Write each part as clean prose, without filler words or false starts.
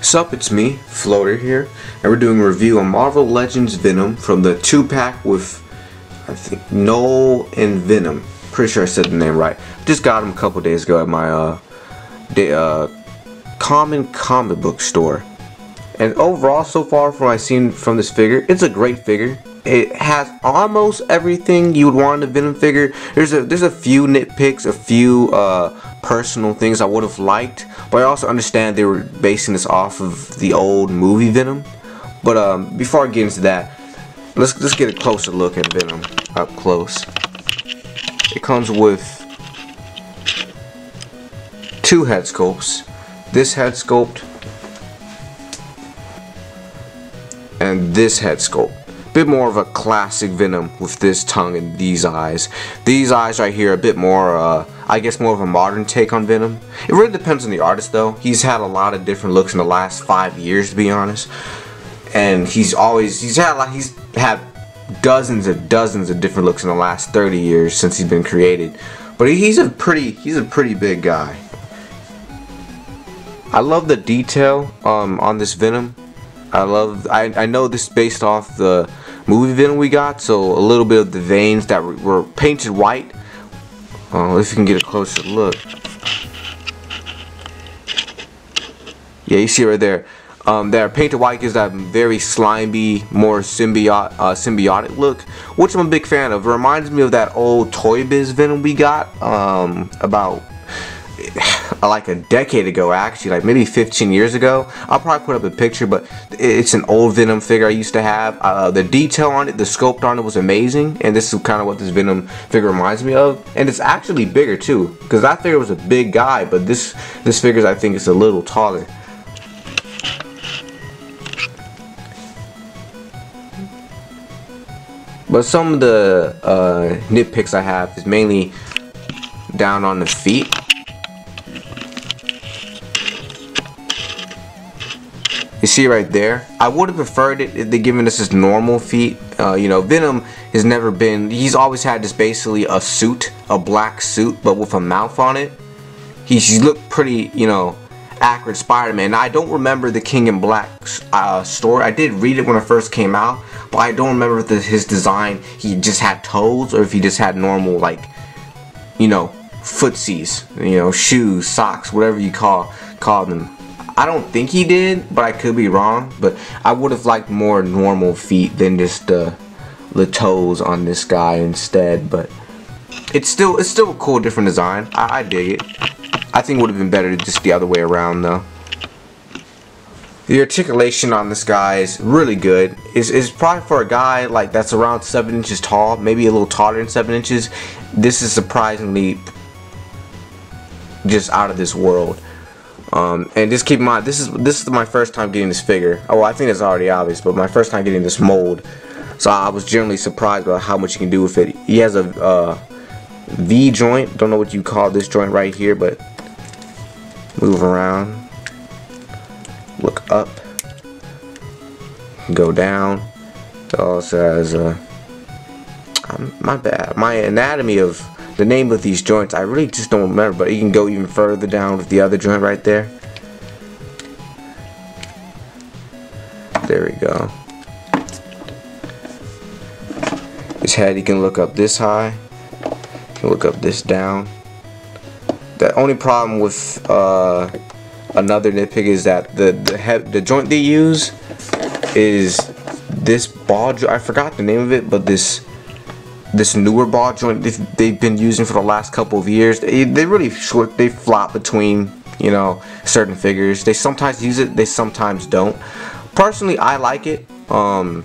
Sup, it's me, Floater here, and we're doing a review on Marvel Legends Venom from the 2-pack with, I think, Noel and Venom. Pretty sure I said the name right. Just got him a couple days ago at my common comic book store. And overall, so far from what I've seen from this figure, it's a great figure. It has almost everything you would want in a Venom figure. There's a few nitpicks, a few personal things I would have liked, but I also understand they were basing this off of the old movie Venom. But before I get into that, let's get a closer look at Venom up close. It comes with 2 head sculpts. This head sculpt and this head sculpt. Bit more of a classic Venom with this tongue and these eyes. These eyes right here are a bit more, I guess, more of a modern take on Venom. It really depends on the artist, though. He's had a lot of different looks in the last 5 years, to be honest. And he's had dozens of different looks in the last 30 years since he's been created. But he's a pretty big guy. I love the detail on this Venom. I know this is based off the movie Venom we got, so a little bit of the veins that were painted white. If you can get a closer look. Yeah, you see right there. They're painted white gives that very slimy, more symbiotic look, which I'm a big fan of. It reminds me of that old Toy Biz Venom we got about like a decade ago, actually, like maybe 15 years ago. I'll probably put up a picture, but it's an old Venom figure I used to have. The detail on it, the sculpt on it was amazing, and this is kind of what this Venom figure reminds me of. And it's actually bigger too, because that figure was a big guy, but this figure I think is a little taller. But some of the nitpicks I have is mainly down on the feet. You see right there, I would have preferred it if they given us his normal feet. You know, Venom has never been, he's always had this basically a suit, a black suit, but with a mouth on it. He's looked pretty, you know, accurate Spider-Man. Now, I don't remember the King in Black story. I did read it when it first came out, but I don't remember if his design, he just had toes or if he just had normal, like, you know, footsies, you know, shoes, socks, whatever you call them. I don't think he did, but I could be wrong. But I would have liked more normal feet than just the toes on this guy instead. But it's still a cool, different design. I dig it. I think it would have been better just the other way around, though. The articulation on this guy is really good. It's probably for a guy like that's around 7 inches tall, maybe a little taller than 7 inches. This is surprisingly just out of this world. And just keep in mind, this is my first time getting this figure. Oh, I think it's already obvious, but my first time getting this mold, so I was generally surprised about how much you can do with it. He has a V joint. Don't know what you call this joint right here, but move around, look up, go down. It also has my bad. My anatomy of the name of these joints, I really just don't remember, but you can go even further down with the other joint right there. There we go. His head, you can look up this high, you can look up this down. The only problem with another nitpick is that the joint they use is this ball joint. I forgot the name of it, but this newer ball joint they've been using for the last couple of years. They really they flop between, you know, certain figures. They sometimes use it, they sometimes don't. Personally, I like it. I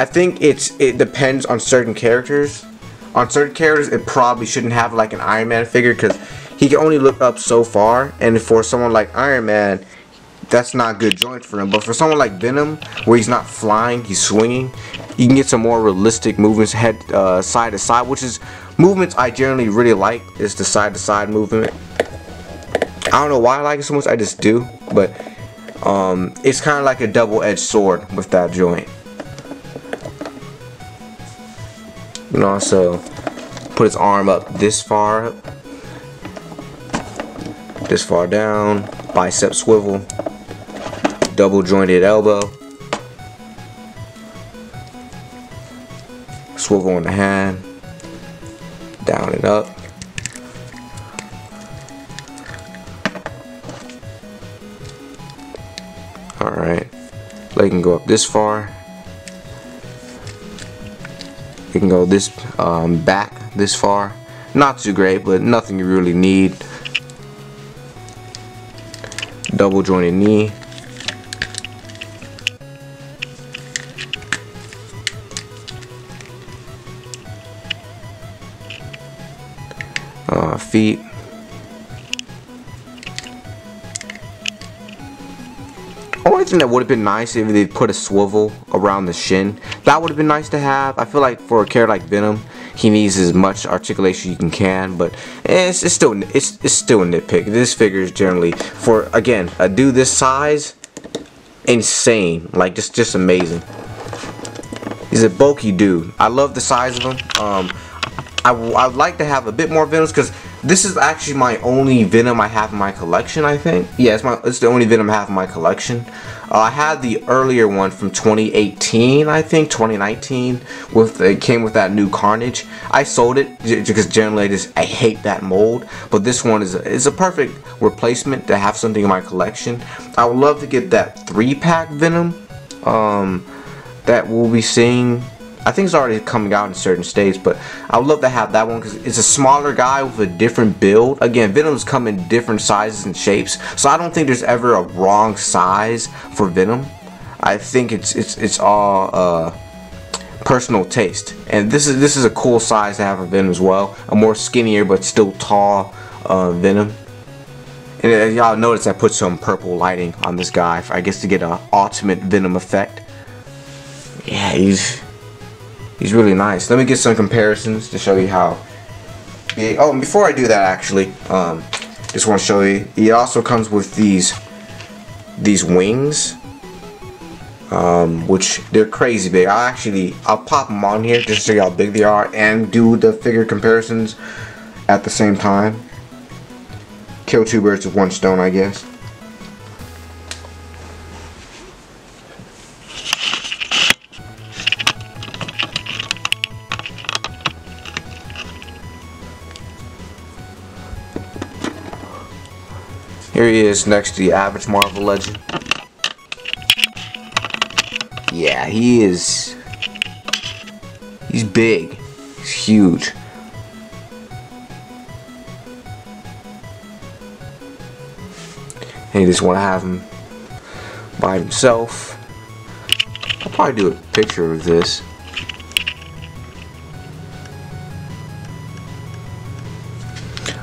think it depends on certain characters. On certain characters, it probably shouldn't have like an Iron Man figure because he can only look up so far, and for someone like Iron Man, that's not good joint for him. But for someone like Venom, where he's not flying, he's swinging, you can get some more realistic movements, side to side, which is movements I generally really like. Is the side to side movement. I don't know why I like it so much, I just do. But it's kind of like a double-edged sword with that joint. You can also put his arm up this far, this far down. bicep swivel, double jointed elbow, swivel in the hand, down and up. Alright, leg can go up this far. You can go this back this far. Not too great, but nothing you really need. Double jointed knee. Feet. Only thing that would have been nice if they put a swivel around the shin. That would have been nice to have. I feel like for a character like Venom, he needs as much articulation you can, but it's still a nitpick. This figure is generally, for again, a dude this size, insane. Like just amazing. He's a bulky dude. I love the size of him. I'd like to have a bit more Venoms, because this is actually my only Venom I have in my collection, I think. Yeah, it's the only Venom I have in my collection. I had the earlier one from 2018, I think, 2019. It came with that new Carnage. I sold it because generally I hate that mold. But this one is a perfect replacement to have something in my collection. I would love to get that 3-pack Venom that we'll be seeing. I think it's already coming out in certain states, but I would love to have that one because it's a smaller guy with a different build. Again, Venoms come in different sizes and shapes, so I don't think there's ever a wrong size for Venom. I think it's all personal taste, and this is a cool size to have for Venom as well. A more skinnier but still tall Venom. And y'all notice I put some purple lighting on this guy, I guess, to get an ultimate Venom effect. Yeah, he's really nice. Let me get some comparisons to show you how big. Oh, and before I do that, actually, just want to show you. He also comes with these wings, which they're crazy big. I'll pop them on here just to show you how big they are and do the figure comparisons at the same time. Kill two birds with one stone, I guess. Here he is next to the average Marvel Legend. Yeah, he's big. He's huge. And you just want to have him by himself. I'll probably do a picture of this.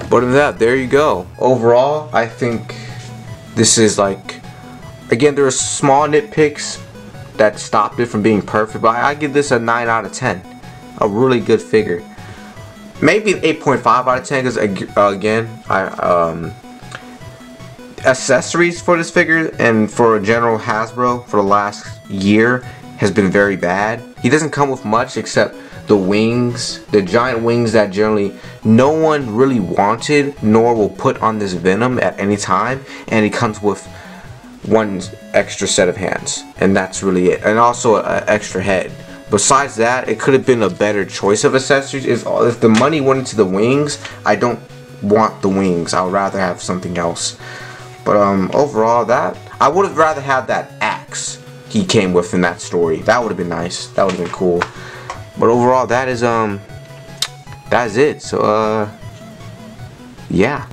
But in that, there you go. Overall, I think this is like, again, there are small nitpicks that stopped it from being perfect, but I give this a 9 out of 10. A really good figure. Maybe an 8.5 out of 10, because again, accessories for this figure and for a general Hasbro for the last year has been very bad. He doesn't come with much except the wings, the giant wings that generally no one really wanted nor will put on this Venom at any time, and it comes with one extra set of hands, and that's really it, and also an extra head. Besides that, it could have been a better choice of accessories. If the money went into the wings, I don't want the wings. I would rather have something else. But overall, that I would have rather had that axe he came with in that story. That would have been nice. That would have been cool. But overall, that is it. So yeah.